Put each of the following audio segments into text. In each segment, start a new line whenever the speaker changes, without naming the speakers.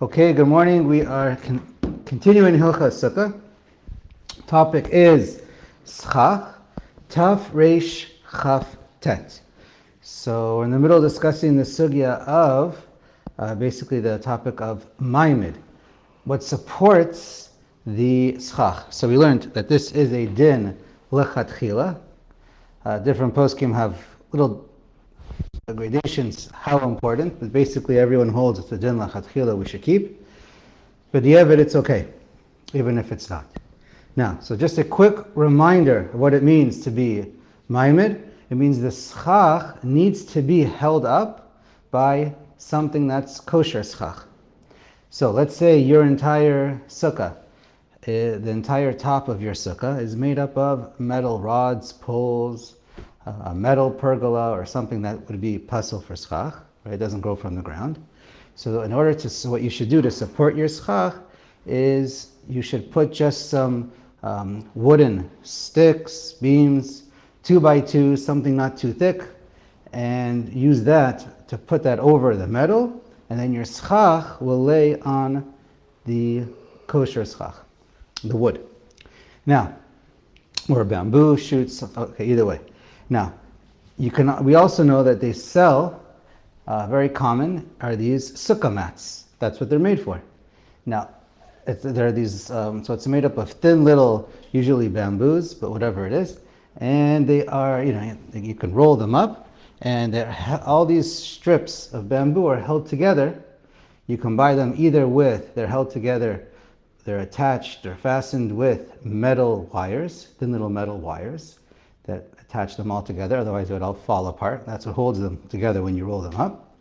Okay, good morning. We are continuing Hilchas Sukkah. Topic is Schach, Taf Reish Chaf Tet. So we're in the middle of discussing the sugya of basically the topic of Maimid, what supports the Schach. So we learned that this is a din lechatchila. Different poskim have little gradations how important, but basically everyone holds it's a din lechatchila we should keep. But the Evid, it's okay, even if it's not. Now, so just a quick reminder of what it means to be Maimid. It means the Schach needs to be held up by something that's kosher Schach. So let's say your entire Sukkah, the entire top of your Sukkah is made up of metal rods, poles, a metal pergola, or something that would be pasul for Schach, right? It doesn't grow from the ground. So in order to, so what you should do to support your Schach is you should put just some wooden sticks, beams, 2x2, something not too thick, and use that to put that over the metal, and then your Schach will lay on the kosher Schach, the wood. Now, or bamboo shoots, okay, either way. Now, we also know that they sell, very common, are these sukkah mats. That's what they're made for. Now, there are these, so it's made up of thin little, usually bamboos, but whatever it is, and they are, you can roll them up, and all these strips of bamboo are held together. You can buy them either they're held together, they're attached, they're fastened with metal wires, thin little metal wires that attach them all together, otherwise they would all fall apart. That's what holds them together when you roll them up.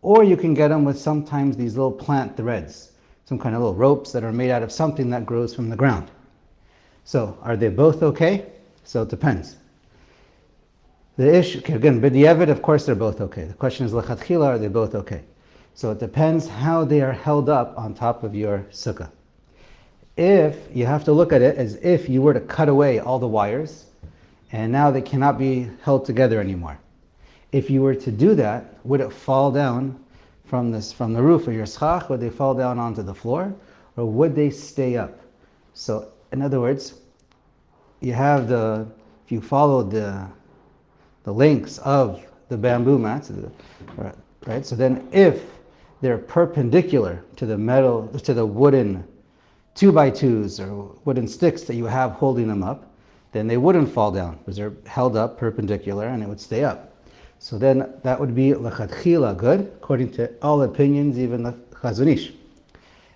Or you can get them with sometimes these little plant threads, some kind of little ropes that are made out of something that grows from the ground. So are they both okay? So it depends. The issue, again, b'diavad, of course they're both okay. The question is, lechatchila, are they both okay? So it depends how they are held up on top of your sukkah. If you have to look at it as if you were to cut away all the wires, and now they cannot be held together anymore. If you were to do that, would it fall down from the roof of your schach? Would they fall down onto the floor, or would they stay up? So, in other words, you have if you follow the lengths of the bamboo mats, right? So then, if they're perpendicular to the metal, to the wooden 2x2s or wooden sticks that you have holding them up, then they wouldn't fall down because they're held up perpendicular and it would stay up. So then that would be lechatchila good, according to all opinions, even the Chazon Ish.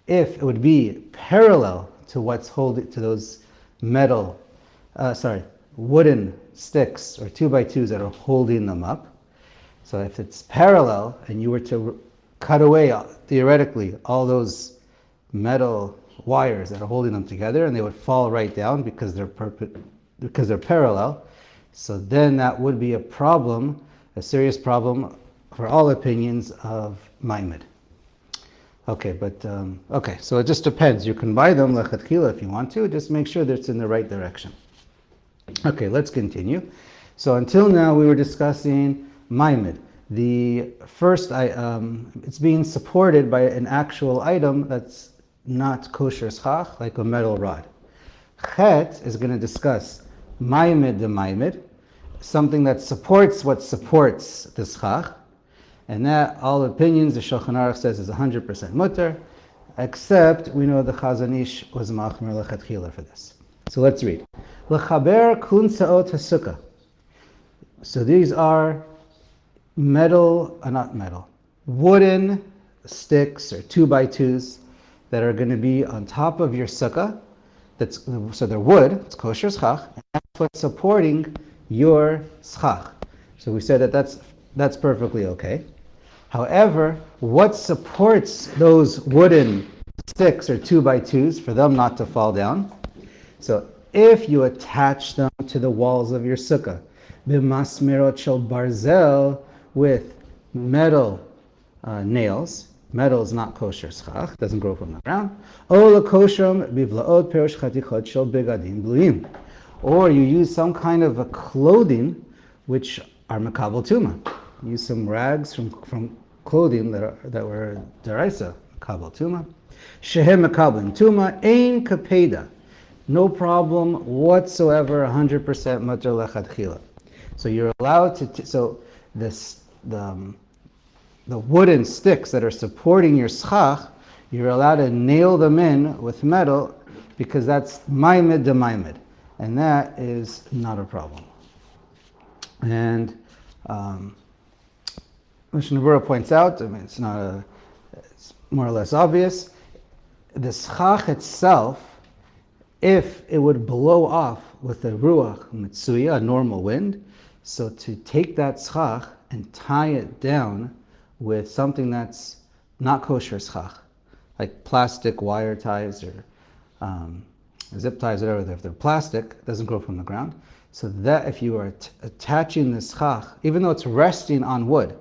If it would be parallel to what's holding to those wooden sticks or 2x2s that are holding them up. So if it's parallel and you were to cut away, theoretically, all those metal wires that are holding them together, and they would fall right down because they're parallel, so then that would be a problem, a serious problem for all opinions of Maimid. Okay, so it just depends. You can buy them lechatchila if you want to, just make sure that it's in the right direction. Okay, let's continue. So until now we were discussing Maimid. The first, it's being supported by an actual item that's not kosher schach, like a metal rod. Chet is going to discuss Maimid the Maimid, something that supports what supports the schach, and that all opinions the Shulchan Aruch says is 100% mutter, except we know the Chazon Ish was machmer lechatchila for this. So let's read. L'chaber kunsaot hasukkah. So these are wooden sticks or 2x2s that are going to be on top of your sukkah. So they're wood, it's kosher schach, and that's what's supporting your schach. So we said that that's perfectly okay. However, what supports those wooden sticks or 2x2s for them not to fall down? So if you attach them to the walls of your sukkah, b'masmerot shel barzel, with metal nails. Metal is not kosher schach, doesn't grow from the ground. Or you use some kind of a clothing which are makabel tuma. Use some rags from clothing that were deraisa, makabel tuma. Shehem makabel tuma, ein kapeda. No problem whatsoever, 100% mutter lechatchila. So you're allowed to, so this, the wooden sticks that are supporting your schach, you're allowed to nail them in with metal because that's maimed de maimed. And that is not a problem. And Mishnah Berurah points out, I mean, it's more or less obvious, the schach itself, if it would blow off with a ruach mitsuya, a normal wind, so to take that schach and tie it down with something that's not kosher schach, like plastic wire ties or zip ties, whatever, if they're plastic, it doesn't grow from the ground. So that if you are attaching the schach, even though it's resting on wood,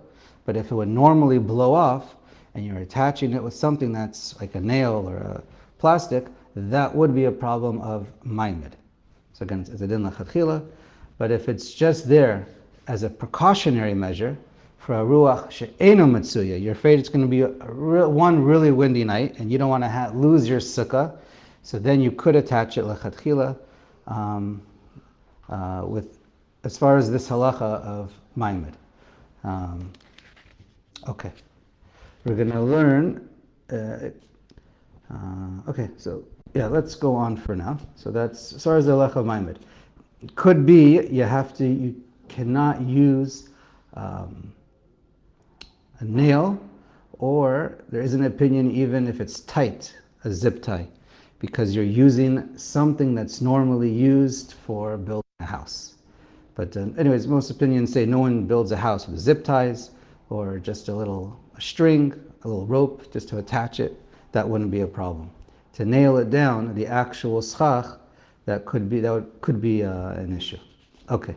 but if it would normally blow off and you're attaching it with something that's like a nail or a plastic, that would be a problem of maimed. So again, it's a din lachatchila, but if it's just there as a precautionary measure for a ruach she'eno mitsuya, you're afraid it's going to be one really windy night and you don't want to lose your sukkah, so then you could attach it lachatchila with, as far as this halacha of maimed. Okay, we're going to learn. Okay, so yeah, let's go on for now. So that's as far as the halacha of maimed. It could be you cannot use a nail, or there is an opinion even if it's tight, a zip tie, because you're using something that's normally used for building a house. But anyways, most opinions say no one builds a house with zip ties or just a string, a little rope just to attach it. That wouldn't be a problem. To nail it down, the actual schach, that could be an issue. Okay,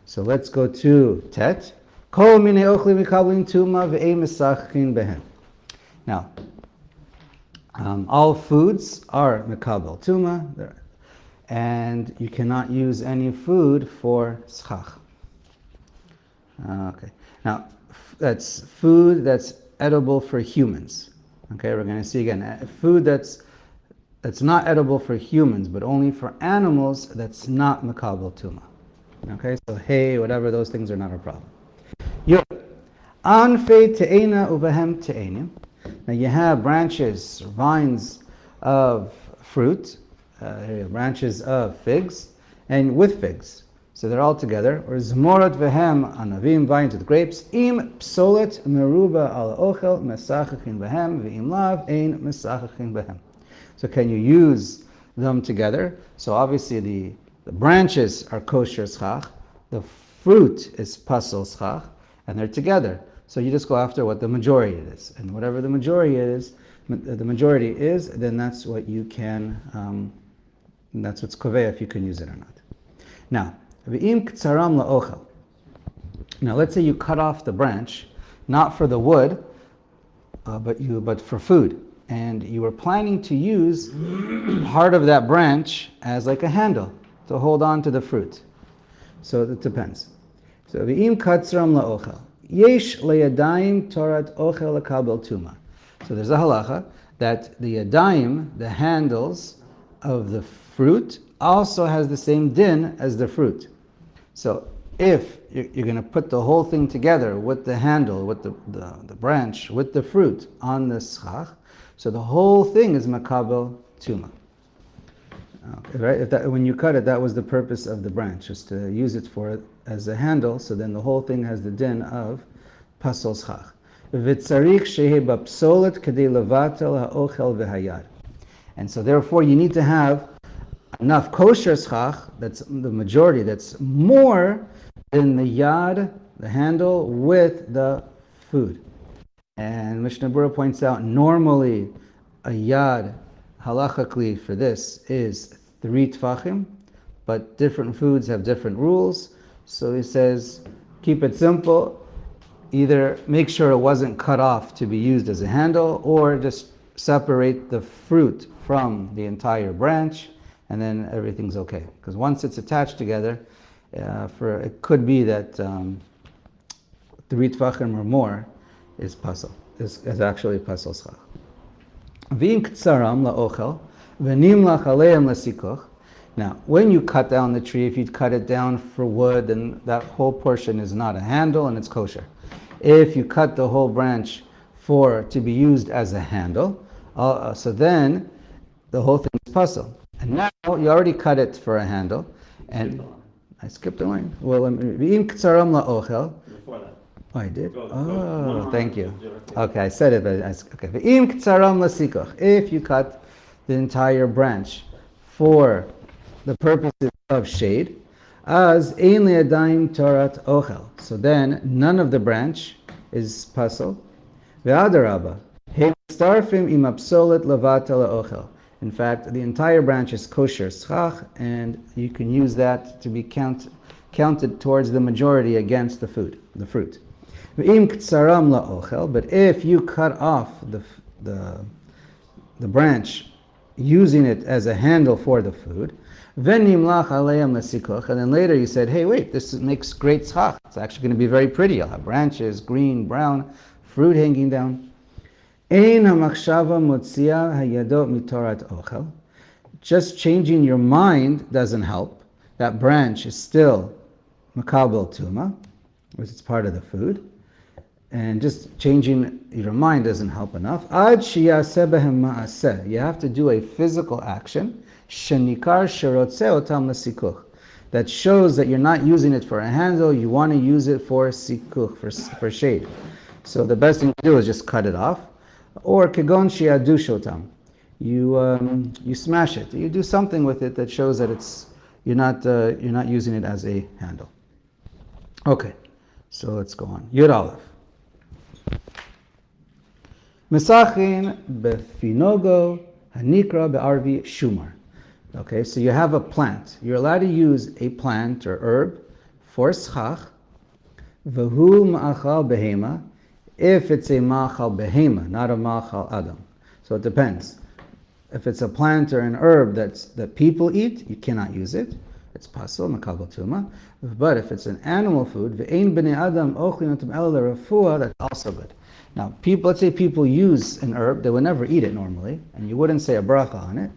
so let's go to tet. Kol minei ochlim mikablim tuma ve'ein mesachkin behem. Now, all foods are mikabel tuma, and you cannot use any food for schach. Okay, now that's food that's edible for humans. Okay, we're going to see again food that's not edible for humans, but only for animals. That's not makabel tuma. Okay, so hay, whatever, those things are not a problem. Anfei te'ena ubehem te'enim. Now you have branches, vines of fruit, branches of figs, and with figs. So they're all together. Or zmorat vehem anavim, vines with grapes. Im psolet meruba al ochel mesachachin behem ve'im lav ein mesachachin behem. So can you use them together? So obviously the branches are kosher schach, the fruit is pasol schach, and they're together. So you just go after what the majority is, and whatever the majority is, then that's what you can. That's what's koveh if you can use it or not. Now, v'im ktsaram la'ochel. Now, let's say you cut off the branch, not for the wood, but for food, and you were planning to use part of that branch as like a handle to hold on to the fruit. So it depends. So v'im ktsaram la'ochel. Yesh leyadayim torat ochel lekabel tuma. So there's a halacha that the yadayim, the handles of the fruit, also has the same din as the fruit. So if you're going to put the whole thing together with the handle, with the branch, with the fruit on the schach, so the whole thing is makabel tuma. Okay, right? When you cut it, that was the purpose of the branch, just to use it as a handle, so then the whole thing has the din of pasol schach. V'tzarich shehe bapsolet kedei levatel ha'ochel v'hayad. And so therefore you need to have enough kosher schach, that's the majority, that's more than the yad, the handle, with the food. And Mishnah Berurah points out normally a yad halachically for this is 3 tfachim, but different foods have different rules. So he says, keep it simple. Either make sure it wasn't cut off to be used as a handle, or just separate the fruit from the entire branch, and then everything's okay. Because once it's attached together, it could be that 3 tfachim or more is pasal, is actually pasal schach. V'im ktsaram la'ochel, v'nimlach aleim l'sikoch. Now, when you cut down the tree, if you cut it down for wood, then that whole portion is not a handle and it's kosher. If you cut the whole branch to be used as a handle, so then the whole thing is puzzle. And now you already cut it for a handle, and I skipped the line. Well, v'im ktsaram la'ochel.
Before that.
Oh, I did?
Go
Oh, thank you.
directly.
Okay, I said it, but okay. V'im ktsaram l'sikoch. If you cut the entire branch for the purposes of shade, as ein li'adayim torat ochel. So then none of the branch is pasul. Ve'adarabba, he starfim im absolet lavata la'ochel. In fact, the entire branch is kosher schach, and you can use that to be counted towards the majority against the fruit. Ve'im ktsaram la'ochel, but if you cut off the branch using it as a handle for the food, v'nimlach aleim l'sikoch, and then later you said, hey, wait, this makes great schach. It's actually going to be very pretty. You'll have branches, green, brown, fruit hanging down. Ein hamachshava motzia hayadot mitorat ochel. Just changing your mind doesn't help. That branch is still makabel tuma, which is part of the food. And just changing your mind doesn't help enough. Ad sheyaseh behem ma'aseh. You have to do a physical action. Shenikar sherotzeh otam l'sikuch. That shows that you're not using it for a handle, you want to use it for sikuch, for shade. So the best thing to do is just cut it off. Or kegon she'adu shotam. You smash it. You do something with it that shows that you're not using it as a handle. Okay, so let's go on. Yud Aleph. Mesachin befinogo hanikra be'arvi shumar. Okay, so you have a plant. You're allowed to use a plant or herb for schach. V'hu ma'achal behema, if it's a ma'achal behema, not a ma'achal adam. So it depends. If it's a plant or an herb that people eat, you cannot use it. It's pasul, makabel tuma. But if it's an animal food, v'ein b'nei adam ochlin otam ela l'rafua, that's also good. Now, let's say people use an herb, they would never eat it normally, and you wouldn't say a bracha on it,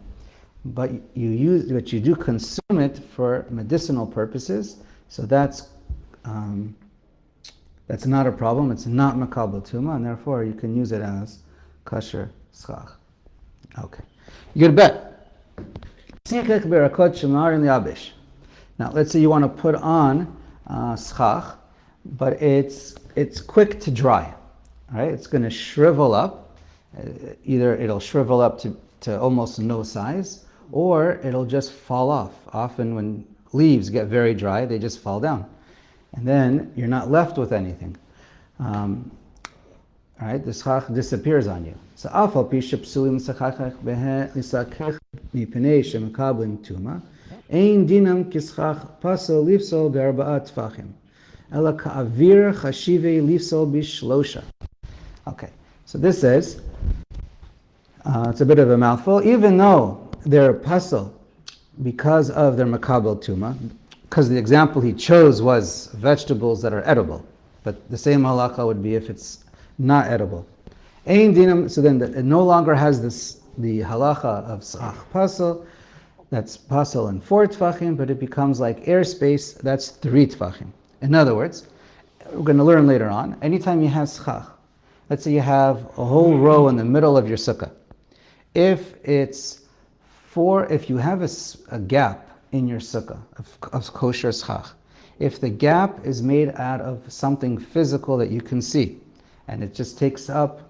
but you do consume it for medicinal purposes, so that's not a problem. It's not makabel tuma, and therefore you can use it as kosher schach. Okay, you bet. Now, let's say you want to put on schach, but it's quick to dry. All right, it's going to shrivel up. Either it'll shrivel up to almost no size, or it'll just fall off. Often when leaves get very dry, they just fall down. And then you're not left with anything. All right, the schach disappears on you. So afal pi shepsulim schachach behe lisakech mipnei shemekablim tuma, ein dinam kischach pasol lifsol be'arba'at tfachim, ela ka'avir chashivei lifsol bishlosha. Okay, so this says, it's a bit of a mouthful, even though they're pasol because of their makabel tuma, because the example he chose was vegetables that are edible, but the same halakha would be if it's not edible. Ein dinam, so then it no longer has the halakha of schach pasol, that's pasol in 4 tfachim, but it becomes like airspace, that's 3 tfachim. In other words, we're going to learn later on, anytime you have schach, let's say you have a whole row in the middle of your sukkah. If you have a gap in your sukkah of kosher schach, if the gap is made out of something physical that you can see, and it just takes up,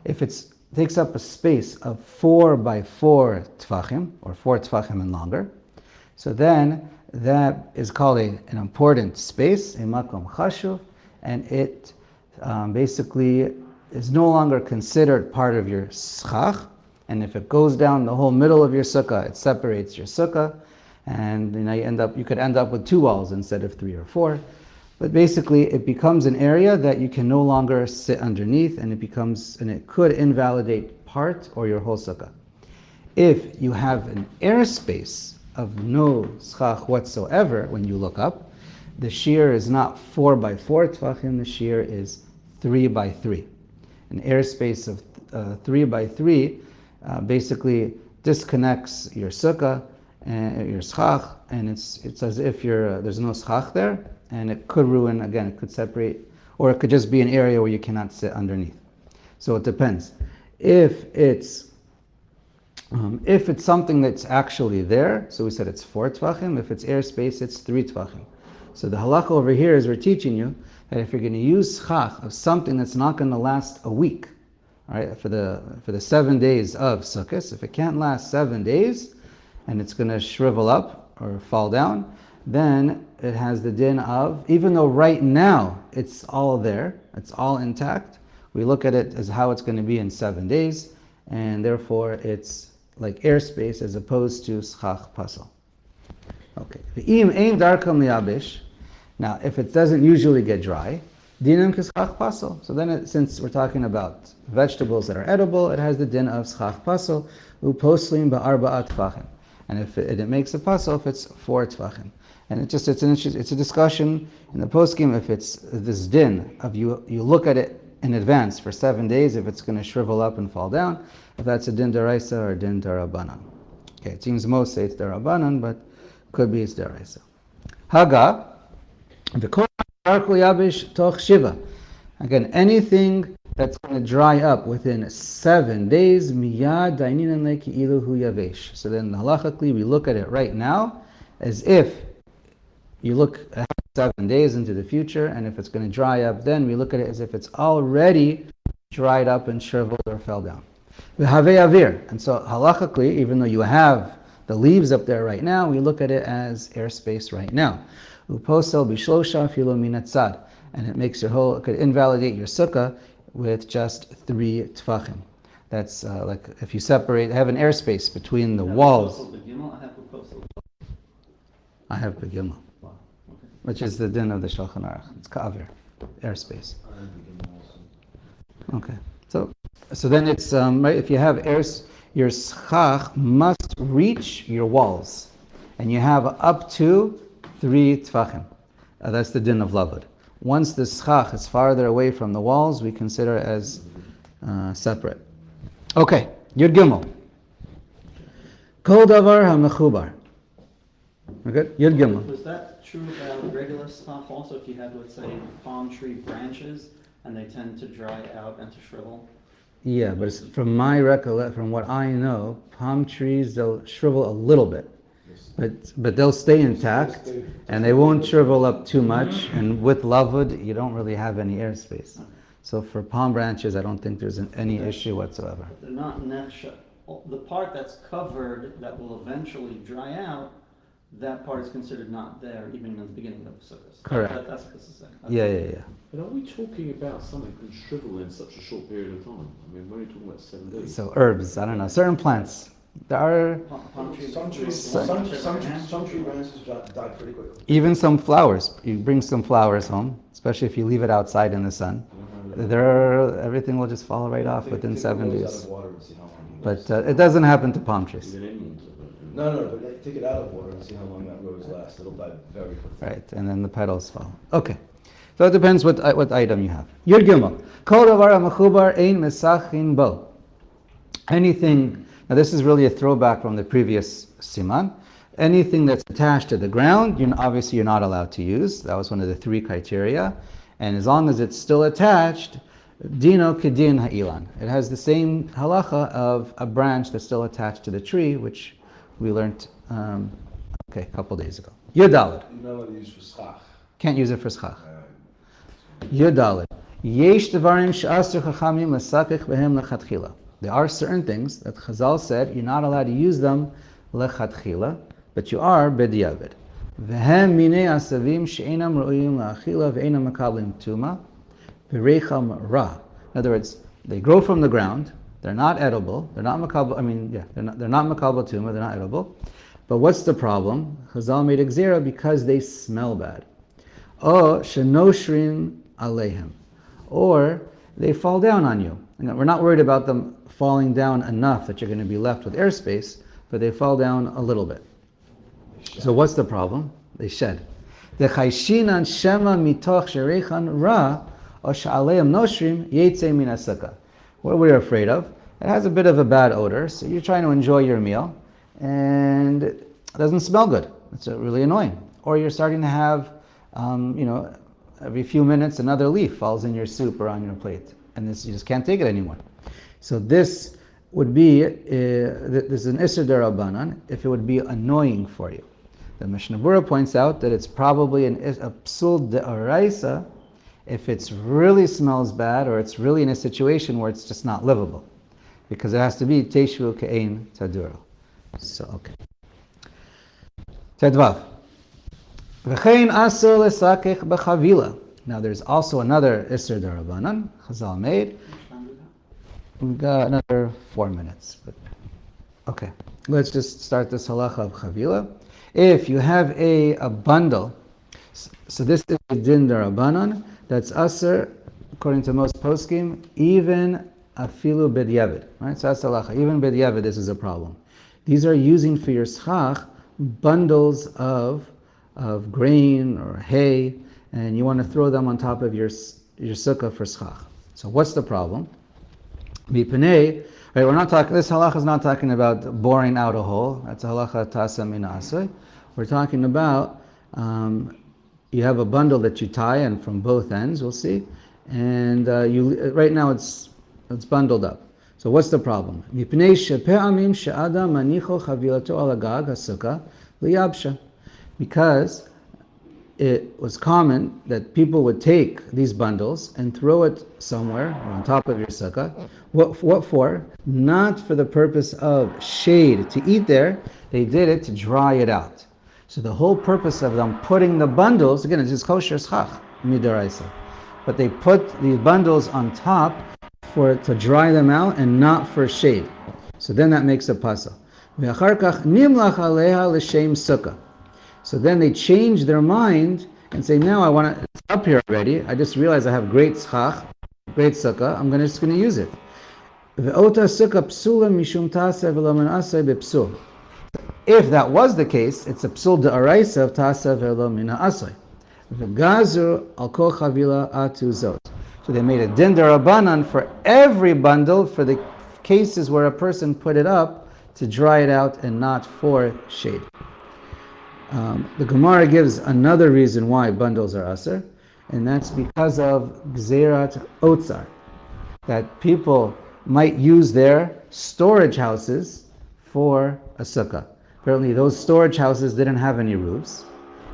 if it takes up a space of 4 by 4 tfachim, or 4 tfachim and longer, so then that is called an important space, a makom chashuv, and it basically is no longer considered part of your schach. And if it goes down the whole middle of your sukkah, it separates your sukkah, and you could end up with 2 walls instead of 3 or 4. But basically, it becomes an area that you can no longer sit underneath, and it could invalidate part or your whole sukkah. If you have an airspace of no schach whatsoever, when you look up, the shear is not 4 by 4 tfachim, the shear is 3 by 3. an airspace of 3 by 3 basically disconnects your sukkah and your schach, and it's as if there's no schach there, and it could ruin, again, it could separate, or it could just be an area where you cannot sit underneath. So it depends. If it's something that's actually there, so we said it's 4 tvachim. If it's airspace, it's 3 tvachim. So the halacha over here is we're teaching you that if you're going to use schach of something that's not going to last a week, right, for the 7 days of Sukkot, if it can't last 7 days and it's going to shrivel up or fall down, then it has the din of, even though right now it's all there, it's all intact, we look at it as how it's going to be in 7 days, and therefore it's like airspace as opposed to schach pasal. Okay. Now, if it doesn't usually get dry, dinam k'schach pasal. So then, since we're talking about vegetables that are edible, it has the din of schach pasal, uposlim ba'arba'at tvachim. And if it makes a pasal, if it's 4 tvachim. And it's a discussion in the poskim if it's this din of you look at it in advance for 7 days if it's going to shrivel up and fall down, if that's a din deraisa or din derabanan. Okay, it seems most say it's derabanan, but could be it's deraisa. Haga, v'kol yabish toch shiva. Again, anything that's going to dry up within 7 days, miyad daininan leki'ilu hu yavesh. So then halachically we look at it right now as if you look ahead 7 days into the future, and if it's going to dry up, then we look at it as if it's already dried up and shriveled or fell down. And so halachically, even though you have the leaves up there right now, we look at it as airspace right now. Uposel bishlosha filo minatzad, and it makes it could invalidate your sukkah with just 3 tvachim. That's like if you have an airspace between the walls. I have begimel, which is the din of the Shulchan Aruch. It's ka'avir, airspace. Okay, so then it's right. If you have your schach must reach your walls, and you have up to 3 tvachim. That's the din of lavud. Once the schach is farther away from the walls, we consider it as separate. Okay, Yud Gimel. Kol davar ha-mechubar. Okay, Yud Gimel.
Was that true about regular schach also? If you have, let's say, palm tree branches and they tend to dry out and to shrivel?
Yeah, but from what I know, palm trees, they'll shrivel a little bit, but they'll stay intact and they won't shrivel up too much. And with lavud, you don't really have any airspace. So for palm branches, I don't think there's any issue whatsoever.
They're not nechsha. The part that's covered that will eventually dry out, that part is considered not there, even in the beginning of the Sukkah.
Correct.
That's what this is saying.
Yeah.
But are we talking about something that can shrivel in such a short period of time? I mean, we're only talking about 7 days.
So herbs, I don't know, certain plants. There are
Palm trees.
Some tree branches die pretty quickly.
even some flowers. You bring some flowers home, especially if you leave it outside in the sun. Everything will just fall right off within 7 days. But it doesn't happen to palm trees.
No, but take it out of water and see how long that rose lasts. It'll die very quickly.
Right, and then the petals fall. Okay, so it depends what item you have. Yud Gimel. Kol davar ha-mechubar ein mesachin bo. Anything. Now this is really a throwback from the previous siman. Anything that's attached to the ground, obviously you're not allowed to use. That was one of the 3 criteria. And as long as it's still attached, dino kedin ha'ilan. It has the same halacha of a branch that's still attached to the tree, which we learned a couple days ago. Yud Daled.
You're not allowed to use for schach.
Can't use it for schach. Yud Daled. Yesh devarim she'asur chachamim lesakech behem lechatchila. There are certain things that Chazal said you're not allowed to use them lechatchila, but you are b'diavad. V'hem minei asavim she'enam ro'im la'achila ve'enam makablim tuma v'reicham ra. In other words, they grow from the ground. They're not edible. They're not makabel. They're not makabel tuma. They're not edible. But what's the problem? Chazal made a gzera because they smell bad. O shenoshrin aleihim, or they fall down on you. We're not worried about them falling down enough that you're going to be left with airspace, but they fall down a little bit. So what's the problem? They shed. The chayshinan shema mitoch sherechan ra O she'aleim noshrim yetze min sukkah. What are we afraid of? It has a bit of a bad odor, so you're trying to enjoy your meal, and it doesn't smell good. It's really annoying. Or you're starting to have, every few minutes another leaf falls in your soup or on your plate, and you just can't take it anymore. So this would be, this is an Isser Derabanan, if it would be annoying for you. The Mishnah Berurah points out that it's probably a Psul De'oraisa if it really smells bad or it's really in a situation where it's just not livable. Because it has to be Teshu Ke'ein Taduro. So, okay. Tedvav. V'chein asur l'sakech b'chavila. Now there's also another Isser Derabanan, Chazal made. We've got another 4 minutes. But okay, let's just start this halacha of chavila. If you have a bundle, so this is a din derabanan, that's aser, according to most poskim, even afilu b'diavad. Right? So that's halacha. Even b'diavad, this is a problem. These are using for your schach bundles of grain or hay, and you want to throw them on top of your sukkah for schach. So what's the problem? Right, we're not talking. This halacha is not talking about boring out a hole. That's a halacha tasa min asay. We're talking about you have a bundle that you tie, and from both ends, we'll see. And right now it's bundled up. So what's the problem? Because it was common that people would take these bundles and throw it somewhere on top of your sukkah. What for? Not for the purpose of shade to eat there. They did it to dry it out. So the whole purpose of them putting the bundles, again, it's just kosher schach, midaraisa. But they put these bundles on top to dry them out and not for shade. So then that makes a pasal. So then they change their mind and say, now I want to, it's up here already. I just realized I have great schach, great sukkah. I'm just going to use it. If that was the case, it's a psul de'araisa of tasa v'lo mina asay. V'gazur al kol chavila atu zot. So they made a din derabanan for every bundle for the cases where a person put it up to dry it out and not for shade. The Gemara gives another reason why bundles are aser, and that's because of gzerat otzar, that people might use their storage houses for a sukkah. Apparently those storage houses didn't have any roofs,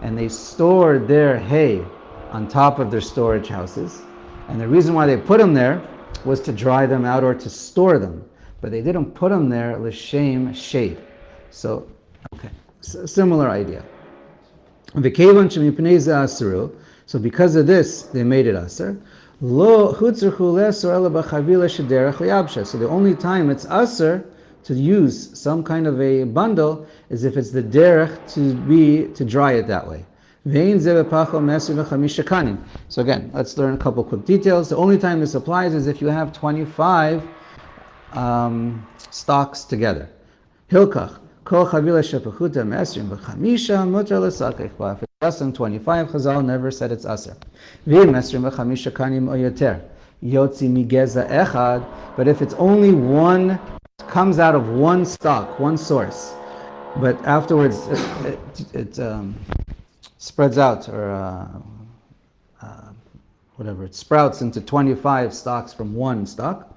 and they stored their hay on top of their storage houses, and the reason why they put them there was to dry them out or to store them, but they didn't put them there l'shem shade. So, okay. Similar idea. So because of this, they made it aser. So the only time it's aser to use some kind of a bundle is if it's the derech to dry it that way. So again, let's learn a couple quick details. The only time this applies is if you have 25 stalks together. Hilkach. Kol chavila shepachuta me'esrim v'chamisha mutar l'sakech. But if it's less than 25, Chazal never said it's aser. V'im esrim v'chamisha kanim o yoter yotzi migeza echad. But if it's only one, comes out of one stock, one source, but afterwards it spreads out or whatever, it sprouts into 25 stalks from one stock.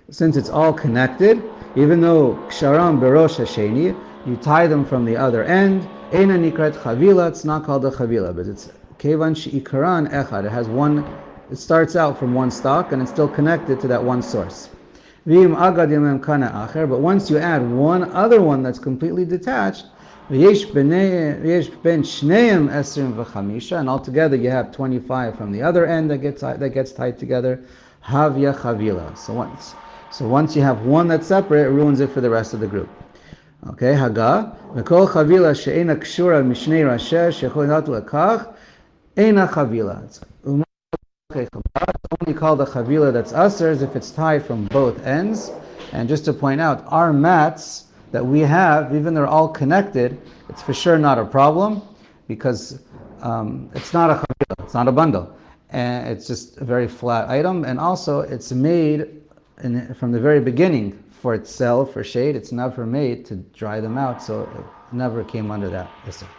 Since it's all connected, even though ksharam berosh hasheni, you tie them from the other end, eina nikrat chavila, it's not called a chavila, but it's kevan she'ikaran echad, it has one, it starts out from one stock and it's still connected to that one source. V'im agad yamem kana acher, but once you add one other one that's completely detached, v'yesh ben shneim esrim v'chamisha, and altogether you have 25 from the other end that gets tied together, havya chavila. So once you have one that's separate, it ruins it for the rest of the group. Okay, Haga. V'kol chavila she'ena kshura mishnei rasher shechol natu lekach ena chavila. It's only called a chavila that's aser if it's tied from both ends. And just to point out, our mats that we have, even they're all connected, it's for sure not a problem because it's not a chavila, it's not a bundle. and it's just a very flat item. And also, it's made from the very beginning for itself, for shade. It's never made to dry them out, so it never came under that issur.